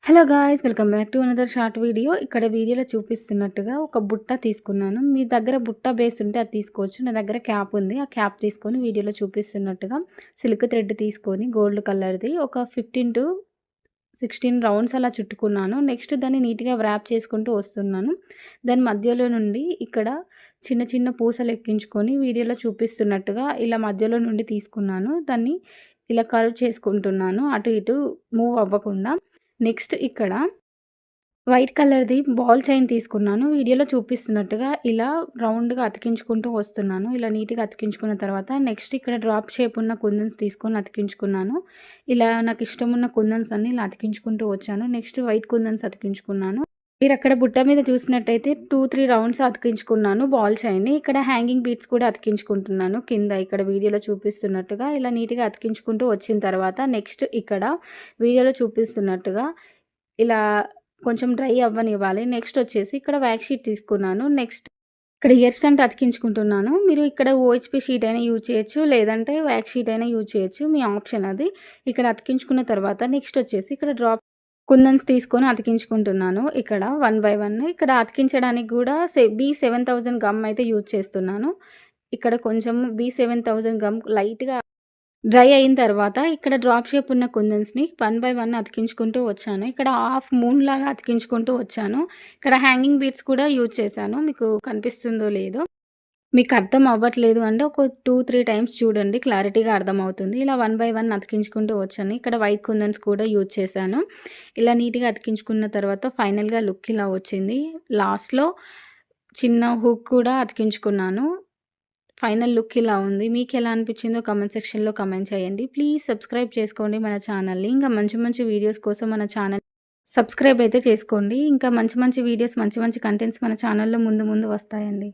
Hello guys, welcome back to another short video. ఇక్కడ వీడియోలో చూపిస్తున్నట్టుగా ఒక బుట్ట తీసుకున్నాను. మీ దగ్గర బుట్ట బేస్ ఉంటే అది తీసుకోవచ్చు. నా దగ్గర క్యాప్ ఉంది. ఆ క్యాప్ తీసుకొని వీడియోలో చూపిస్తున్నట్టుగా సిల్క్ థ్రెడ్ తీసుకొని గోల్డ్ కలర్ది ఒక 15 to 16 రౌండ్స్ అలా చుట్టుకున్నాను. నెక్స్ట్ దాన్ని నీట్గా వ్రాప్ చేసుకుంటూ వస్తున్నాను. దాని మధ్యలో నుండి ఇక్కడ చిన్న చిన్న పూసలు ఎక్కించుకొని వీడియోలో చూపిస్తున్నట్టుగా ఇలా మధ్యలో నుండి తీసుకున్నాను. దాన్ని ఇలా కర్వ్ చేసుకుంటున్నాను, అటు ఇటు మూవ్ అవ్వకుండా. నెక్స్ట్ ఇక్కడ వైట్ కలర్‌ది బాల్ చైన్ తీసుకున్నాను. వీడియోలో చూపిస్తున్నట్టుగా ఇలా రౌండ్‌గా అతికించుకుంటూ వస్తున్నాను. ఇలా నీట్‌గా అతికించుకున్న తర్వాత నెక్స్ట్ ఇక్కడ డ్రాప్ షేప్ ఉన్న కుందన్స్ తీసుకొని అతికించుకున్నాను. ఇలా నాకు ఇష్టమున్న కుందన్స్ అన్నీ ఇలా అతికించుకుంటూ వచ్చాను. నెక్స్ట్ వైట్ కుందన్స్ అతికించుకున్నాను. మీరక్కడ బుట్ట మీద చూసినట్టయితే 2, 3 రౌండ్స్ అతికించుకున్నాను బాల్ చైన్‌ని. ఇక్కడ హ్యాంగింగ్ బీడ్స్ కూడా అతికించుకుంటున్నాను కింద ఇక్కడ వీడియోలో చూపిస్తున్నట్టుగా. ఇలా నీట్‌గా అతికించుకుంటూ వచ్చిన తర్వాత నెక్స్ట్ ఇక్కడ వీడియోలో చూపిస్తున్నట్టుగా ఇలా కొంచెం డ్రై అవ్వనివ్వాలి. నెక్స్ట్ వచ్చేసి ఇక్కడ వ్యాక్స్ షీట్ తీసుకున్నాను. నెక్స్ట్ ఇక్కడ ఇయర్ స్టంట్ అతికించుకుంటున్నాను. మీరు ఇక్కడ ఓహెచ్‌పీ షీట్ అయినా యూజ్ చేయొచ్చు, లేదంటే వ్యాక్స్ షీట్ అయినా యూజ్ చేయొచ్చు. మీ ఆప్షన్ అది. ఇక్కడ అతికించుకున్న తర్వాత నెక్స్ట్ వచ్చేసి ఇక్కడ డ్రాప్ కుందన్స్ తీసుకొని అతికించుకుంటున్నాను. ఇక్కడ 1 బై 1 ఇక్కడ అతికించడానికి కూడా B7000 గమ్ అయితే యూజ్ చేస్తున్నాను. ఇక్కడ కొంచెం B7000 గమ్ లైట్‌గా డ్రై అయిన తర్వాత ఇక్కడ డ్రాప్ షేప్ ఉన్న కుందన్స్‌ని 1 బై 1 అతికించుకుంటూ వచ్చాను. ఇక్కడ హాఫ్ మూన్ లాగా అతికించుకుంటూ వచ్చాను. ఇక్కడ హ్యాంగింగ్ బీడ్స్ కూడా యూజ్ చేశాను. మీకు కనిపిస్తుందో లేదో. మీకు అర్థం అవ్వట్లేదు అంటే ఒక 2, 3 టైమ్స్ చూడండి, క్లారిటీగా అర్థమవుతుంది. ఇలా 1 బై 1 అతికించుకుంటూ వచ్చాను. ఇక్కడ వైట్ కుందన్స్ కూడా యూజ్ చేశాను. ఇలా నీట్‌గా అతికించుకున్న తర్వాత ఫైనల్‌గా లుక్ ఇలా వచ్చింది. లాస్ట్‌లో చిన్న హుక్ కూడా అతికించుకున్నాను. ఫైనల్ లుక్ ఇలా ఉంది. మీకెలా అనిపించిందో కామెంట్ సెక్షన్‌లో కామెంట్ చేయండి. ప్లీజ్ సబ్స్క్రైబ్ చేసుకోండి మన ఛానల్‌ని. ఇంకా మంచి మంచి వీడియోస్ కోసం మన ఛానల్ సబ్స్క్రైబ్ అయితే చేసుకోండి. ఇంకా మంచి మంచి వీడియోస్, మంచి మంచి కంటెంట్స్ మన ఛానల్‌లో ముందు ముందు వస్తాయండి.